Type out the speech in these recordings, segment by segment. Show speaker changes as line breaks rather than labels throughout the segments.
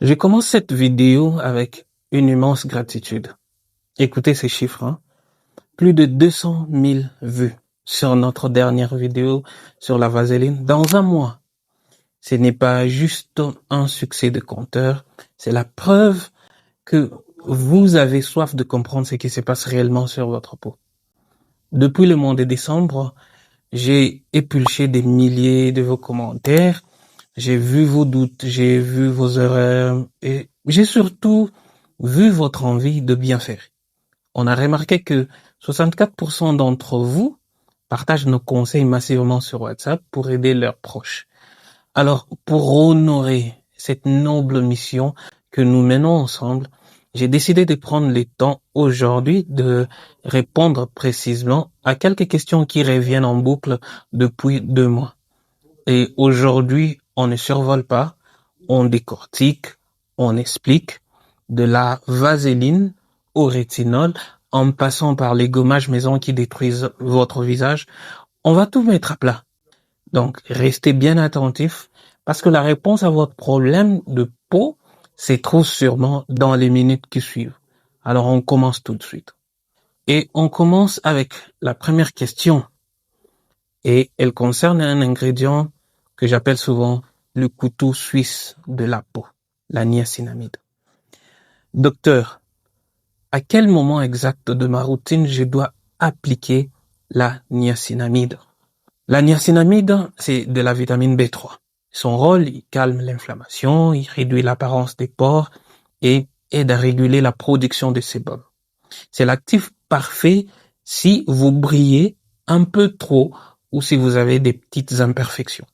Je commence cette vidéo avec une immense gratitude. Écoutez ces chiffres, hein. Plus de 200 000 vues sur notre dernière vidéo sur la vaseline dans un mois. Ce n'est pas juste un succès de compteur, c'est la preuve que vous avez soif de comprendre ce qui se passe réellement sur votre peau. Depuis le mois de décembre, j'ai épluché des milliers de vos commentaires. J'ai vu vos doutes, j'ai vu vos erreurs et j'ai surtout vu votre envie de bien faire. On a remarqué que 64% d'entre vous partagent nos conseils massivement sur WhatsApp pour aider leurs proches. Alors, pour honorer cette noble mission que nous menons ensemble, j'ai décidé de prendre le temps aujourd'hui de répondre précisément à quelques questions qui reviennent en boucle depuis 2 mois. Et aujourd'hui, on ne survole pas, on décortique, on explique de la vaseline au rétinol, en passant par les gommages maison qui détruisent votre visage. On va tout mettre à plat. Donc, restez bien attentifs parce que la réponse à votre problème de peau se trouve sûrement dans les minutes qui suivent. Alors, on commence tout de suite. Et on commence avec la première question. Et elle concerne un ingrédient que j'appelle souvent le couteau suisse de la peau, la niacinamide. Docteur, à quel moment exact de ma routine je dois appliquer la niacinamide? La niacinamide, c'est de la vitamine B3. Son rôle, il calme l'inflammation, il réduit l'apparence des pores et aide à réguler la production de sébum. C'est l'actif parfait si vous brillez un peu trop ou si vous avez des petites imperfections.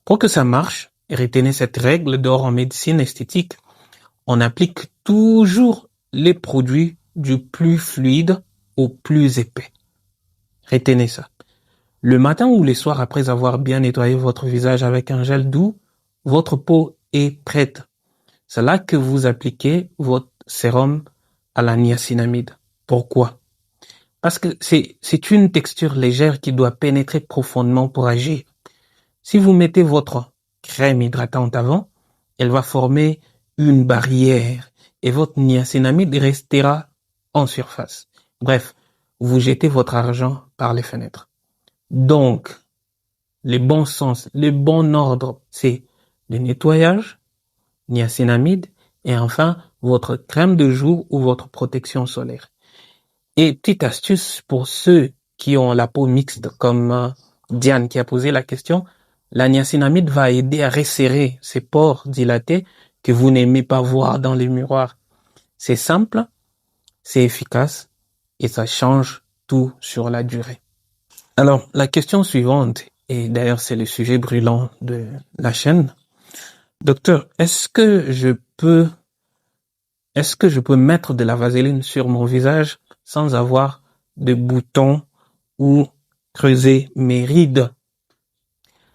Pour que ça marche, retenez cette règle d'or en médecine esthétique. On applique toujours les produits du plus fluide au plus épais. Retenez ça. Le matin ou le soir, après avoir bien nettoyé votre visage avec un gel doux, votre peau est prête. C'est là que vous appliquez votre sérum à la niacinamide. Pourquoi? Parce que c'est une texture légère qui doit pénétrer profondément pour agir. Si vous mettez votre crème hydratante avant, elle va former une barrière et votre niacinamide restera en surface. Bref, vous jetez votre argent par les fenêtres. Donc, le bon sens, le bon ordre, c'est le nettoyage, niacinamide et enfin votre crème de jour ou votre protection solaire. Et petite astuce pour ceux qui ont la peau mixte comme Diane qui a posé la question, la niacinamide va aider à resserrer ces pores dilatés que vous n'aimez pas voir dans les miroirs. C'est simple, c'est efficace et ça change tout sur la durée. Alors, la question suivante, et d'ailleurs c'est le sujet brûlant de la chaîne. Docteur, est-ce que je peux mettre de la vaseline sur mon visage sans avoir de boutons ou creuser mes rides?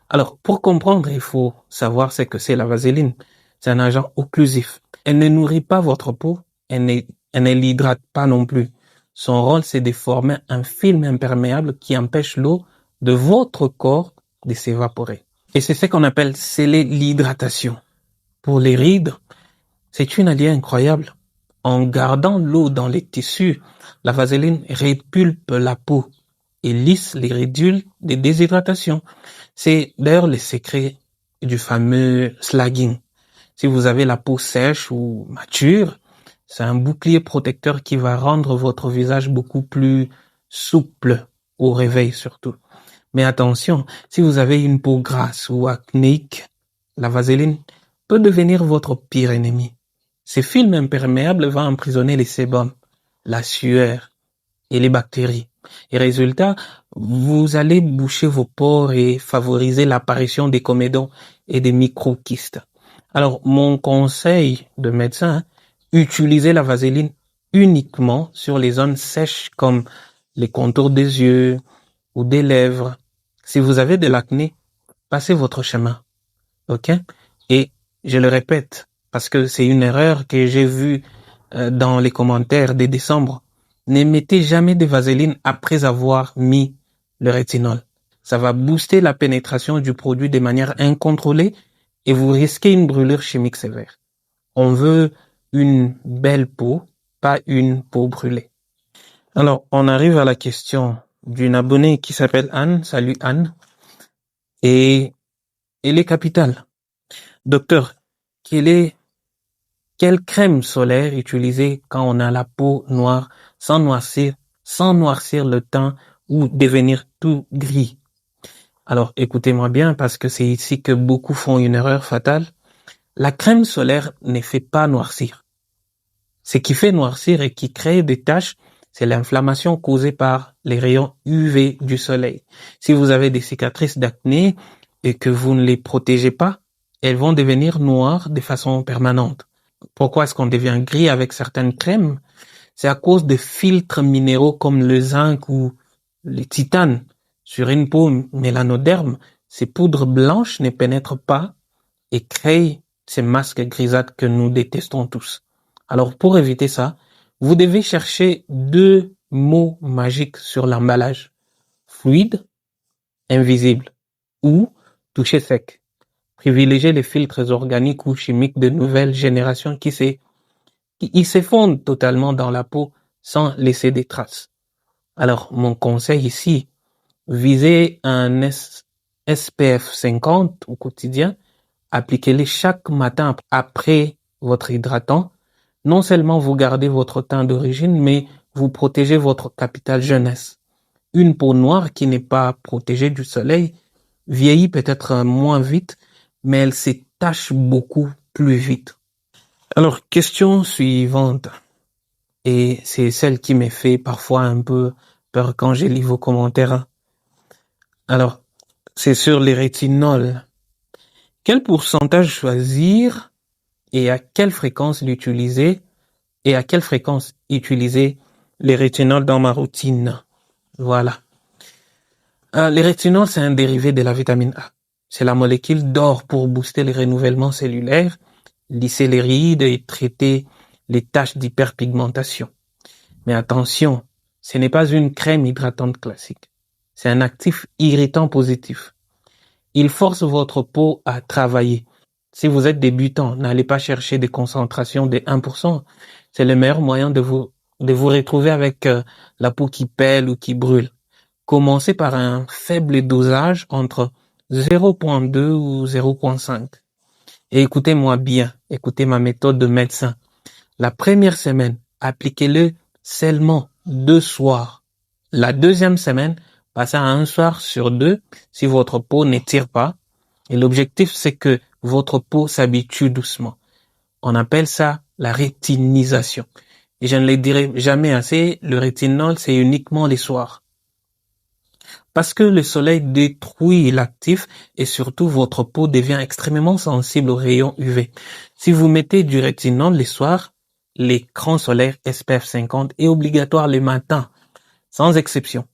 Alors, pour comprendre, il faut savoir ce que c'est la vaseline. C'est un agent occlusif. Elle ne nourrit pas votre peau, elle ne l'hydrate pas non plus. Son rôle, c'est de former un film imperméable qui empêche l'eau de votre corps de s'évaporer. Et c'est ce qu'on appelle sceller l'hydratation. Pour les rides, c'est une alliée incroyable. En gardant l'eau dans les tissus, la vaseline répulpe la peau et lisse les ridules de déshydratation. C'est d'ailleurs le secret du fameux slagging. Si vous avez la peau sèche ou mature, c'est un bouclier protecteur qui va rendre votre visage beaucoup plus souple au réveil surtout. Mais attention, si vous avez une peau grasse ou acnéique, la vaseline peut devenir votre pire ennemi. Ces films imperméables vont emprisonner les sébums, la sueur et les bactéries. Et résultat, vous allez boucher vos pores et favoriser l'apparition des comédons et des micro-kystes. Alors, mon conseil de médecin, utilisez la vaseline uniquement sur les zones sèches comme les contours des yeux ou des lèvres. Si vous avez de l'acné, passez votre chemin. OK? Et je le répète, parce que c'est une erreur que j'ai vue dans les commentaires de décembre. Ne mettez jamais de vaseline après avoir mis le rétinol. Ça va booster la pénétration du produit de manière incontrôlée et vous risquez une brûlure chimique sévère. On veut une belle peau, pas une peau brûlée. Alors, on arrive à la question d'une abonnée qui s'appelle Anne. Salut Anne. Et elle est capitale. Docteur, quelle crème solaire utiliser quand on a la peau noire sans noircir le teint ou devenir tout gris? Alors, écoutez-moi bien parce que c'est ici que beaucoup font une erreur fatale. La crème solaire ne fait pas noircir. Ce qui fait noircir et qui crée des taches, c'est l'inflammation causée par les rayons UV du soleil. Si vous avez des cicatrices d'acné et que vous ne les protégez pas, elles vont devenir noires de façon permanente. Pourquoi est-ce qu'on devient gris avec certaines crèmes? C'est à cause de filtres minéraux comme le zinc ou le titane. Sur une peau mélanoderme, ces poudres blanches ne pénètrent pas et créent ces masques grisâtres que nous détestons tous. Alors pour éviter ça, vous devez chercher 2 mots magiques sur l'emballage. Fluide, invisible ou toucher sec. Privilégiez les filtres organiques ou chimiques de nouvelle génération qui s'effondrent totalement dans la peau sans laisser des traces. Alors mon conseil ici, visez un SPF 50 au quotidien, appliquez-les chaque matin après votre hydratant. Non seulement vous gardez votre teint d'origine, mais vous protégez votre capital jeunesse. Une peau noire qui n'est pas protégée du soleil vieillit peut-être moins vite, mais elle s'étache beaucoup plus vite. Alors, question suivante, et c'est celle qui me fait parfois un peu peur quand je lis vos commentaires. Alors, c'est sur les rétinols. Quel pourcentage choisir et à quelle fréquence l'utiliser et à quelle fréquence utiliser les rétinols dans ma routine? Voilà. Les rétinols, c'est un dérivé de la vitamine A. C'est la molécule d'or pour booster les renouvellements cellulaires, lisser les rides et traiter les taches d'hyperpigmentation. Mais attention, ce n'est pas une crème hydratante classique. C'est un actif irritant positif. Il force votre peau à travailler. Si vous êtes débutant, n'allez pas chercher des concentrations de 1%. C'est le meilleur moyen de vous retrouver avec la peau qui pèle ou qui brûle. Commencez par un faible dosage entre 0,2 ou 0,5. Et écoutez-moi bien, écoutez ma méthode de médecin. La première semaine, appliquez-le seulement 2 soirs. La deuxième semaine, passez à 1 soir sur 2 si votre peau n'étire pas. Et l'objectif, c'est que votre peau s'habitue doucement. On appelle ça la rétinisation. Et je ne le dirai jamais assez, le rétinol, c'est uniquement les soirs. Parce que le soleil détruit l'actif et surtout votre peau devient extrêmement sensible aux rayons UV. Si vous mettez du rétinol les soirs, l'écran solaire SPF 50 est obligatoire le matin, sans exception.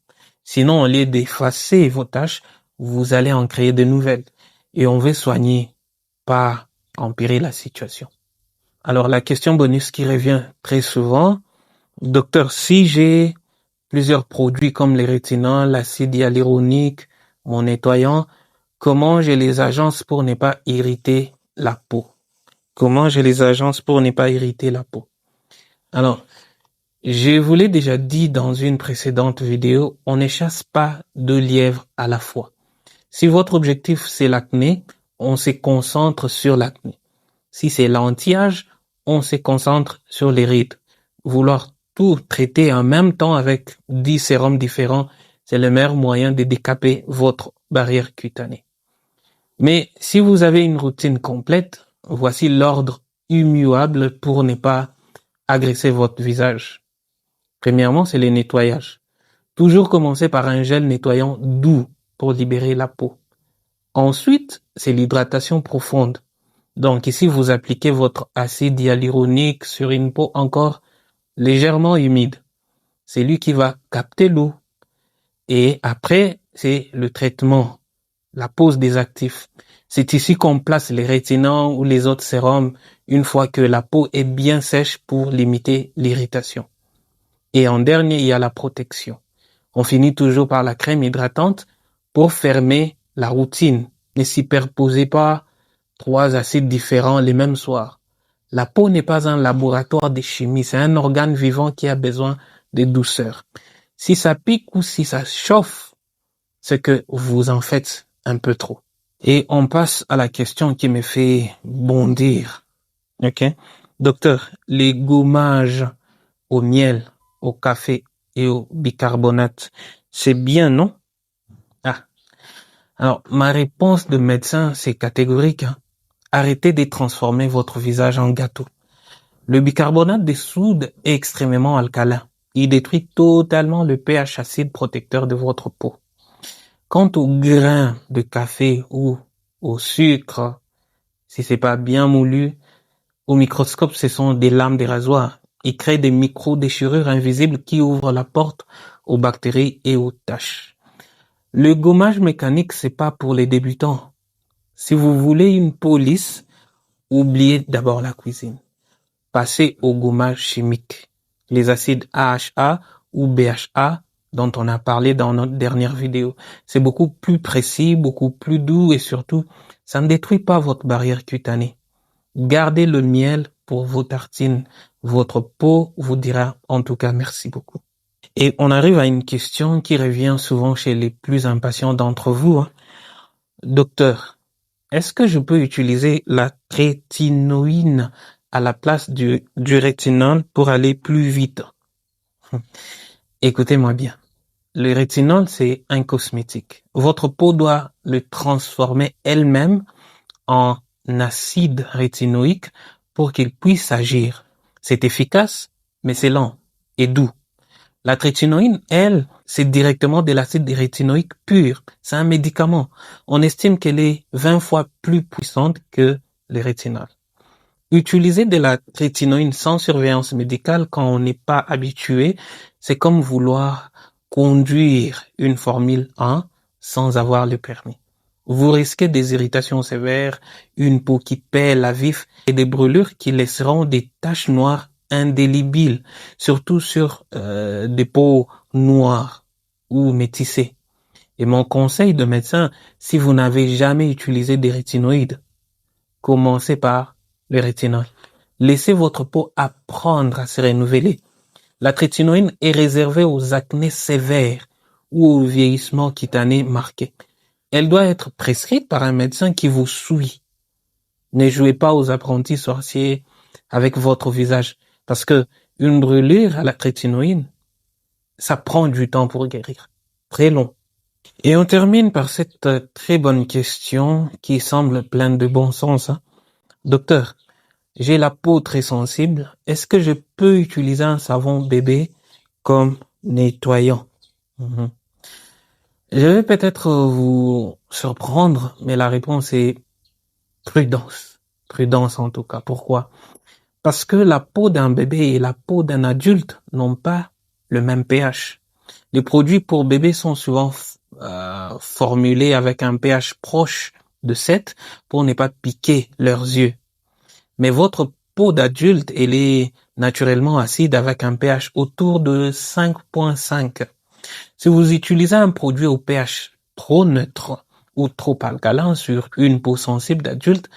Sinon, au lieu d'effacer vos taches, vous allez en créer de nouvelles. Et on veut soigner, pas empirer la situation. Alors la question bonus qui revient très souvent, docteur, si j'ai plusieurs produits comme les rétinols, l'acide hyaluronique, mon nettoyant, comment je les agence pour ne pas irriter la peau? Comment je les agence pour ne pas irriter la peau? Alors, je vous l'ai déjà dit dans une précédente vidéo, on ne chasse pas 2 lièvres à la fois. Si votre objectif c'est l'acné, on se concentre sur l'acné. Si c'est l'anti-âge, on se concentre sur les rides. Vouloir tout traiter en même temps avec 10 sérums différents, c'est le meilleur moyen de décaper votre barrière cutanée. Mais si vous avez une routine complète, voici l'ordre immuable pour ne pas agresser votre visage. Premièrement, c'est le nettoyage. Toujours commencer par un gel nettoyant doux pour libérer la peau. Ensuite, c'est l'hydratation profonde. Donc ici, vous appliquez votre acide hyaluronique sur une peau encore légèrement humide. C'est lui qui va capter l'eau. Et après, c'est le traitement, la pose des actifs. C'est ici qu'on place les rétinants ou les autres sérums une fois que la peau est bien sèche pour limiter l'irritation. Et en dernier, il y a la protection. On finit toujours par la crème hydratante pour fermer la routine. Ne superposez pas 3 acides différents les mêmes soirs. La peau n'est pas un laboratoire de chimie, c'est un organe vivant qui a besoin de douceur. Si ça pique ou si ça chauffe, c'est que vous en faites un peu trop. Et on passe à la question qui me fait bondir. Ok? Docteur, les gommages au miel, au café et au bicarbonate, c'est bien, non? Ah. Alors, ma réponse de médecin, c'est catégorique. Arrêtez de transformer votre visage en gâteau. Le bicarbonate de soude est extrêmement alcalin. Il détruit totalement le pH acide protecteur de votre peau. Quant au grain de café ou au sucre, si c'est pas bien moulu, au microscope, ce sont des lames de rasoir. Ils créent des micro-déchirures invisibles qui ouvrent la porte aux bactéries et aux taches. Le gommage mécanique, c'est pas pour les débutants. Si vous voulez une peau lisse, oubliez d'abord la cuisine. Passez au gommage chimique. Les acides AHA ou BHA dont on a parlé dans notre dernière vidéo. C'est beaucoup plus précis, beaucoup plus doux et surtout, ça ne détruit pas votre barrière cutanée. Gardez le miel pour vos tartines. Votre peau vous dira en tout cas merci beaucoup. Et on arrive à une question qui revient souvent chez les plus impatients d'entre vous. Docteur, est-ce que je peux utiliser la rétinoïne à la place du rétinol pour aller plus vite? Écoutez-moi bien. Le rétinol, c'est un cosmétique. Votre peau doit le transformer elle-même en acide rétinoïque pour qu'il puisse agir. C'est efficace, mais c'est lent et doux. La trétinoïne, elle, c'est directement de l'acide rétinoïque pur. C'est un médicament. On estime qu'elle est 20 fois plus puissante que le rétinol. Utiliser de la rétinoïne sans surveillance médicale quand on n'est pas habitué, c'est comme vouloir conduire une Formule 1 sans avoir le permis. Vous risquez des irritations sévères, une peau qui pèle à vif et des brûlures qui laisseront des taches noires indélébiles, surtout sur des peaux noires ou métissées. Et mon conseil de médecin, si vous n'avez jamais utilisé des rétinoïdes, commencez par le rétinol. Laissez votre peau apprendre à se renouveler. La rétinoïne est réservée aux acnés sévères ou au vieillissement cutané marqué. Elle doit être prescrite par un médecin qui vous suit. Ne jouez pas aux apprentis sorciers avec votre visage, parce que une brûlure à la rétinoïne, ça prend du temps pour guérir. Très long. Et on termine par cette très bonne question qui semble pleine de bon sens. Docteur, j'ai la peau très sensible. Est-ce que je peux utiliser un savon bébé comme nettoyant? Je vais peut-être vous surprendre, mais la réponse est prudence. Prudence en tout cas. Pourquoi? Parce que la peau d'un bébé et la peau d'un adulte n'ont pas le même pH. Les produits pour bébés sont souvent formulés avec un pH proche de 7 pour ne pas piquer leurs yeux. Mais votre peau d'adulte, elle est naturellement acide avec un pH autour de 5.5. Si vous utilisez un produit au pH trop neutre ou trop alcalin sur une peau sensible d'adulte,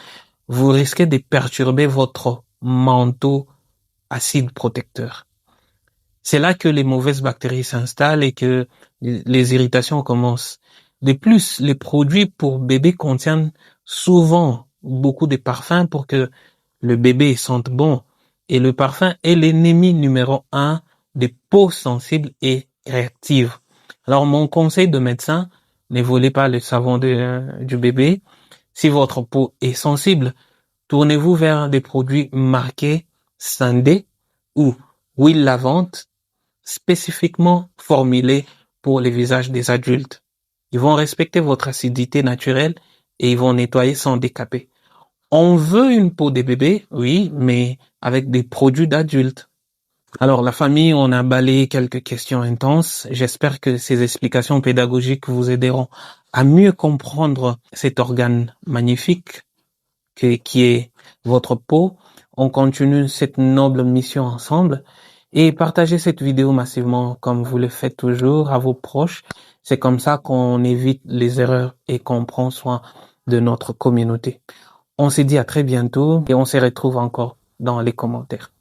vous risquez de perturber votre manteau acide protecteur. C'est là que les mauvaises bactéries s'installent et que les irritations commencent. De plus, les produits pour bébés contiennent souvent beaucoup de parfums pour que le bébé sente bon. Et le parfum est l'ennemi numéro 1 des peaux sensibles et réactives. Alors, mon conseil de médecin, ne volez pas le savon du bébé. Si votre peau est sensible, tournez-vous vers des produits marqués Sandé ou huile lavande spécifiquement formulés pour les visages des adultes. Ils vont respecter votre acidité naturelle et ils vont nettoyer sans décaper. On veut une peau de bébé, oui, mais avec des produits d'adultes. Alors, la famille, on a balayé quelques questions intenses. J'espère que ces explications pédagogiques vous aideront à mieux comprendre cet organe magnifique qui est votre peau. On continue cette noble mission ensemble et partagez cette vidéo massivement comme vous le faites toujours à vos proches. C'est comme ça qu'on évite les erreurs et qu'on prend soin de notre communauté. On se dit à très bientôt et on se retrouve encore dans les commentaires.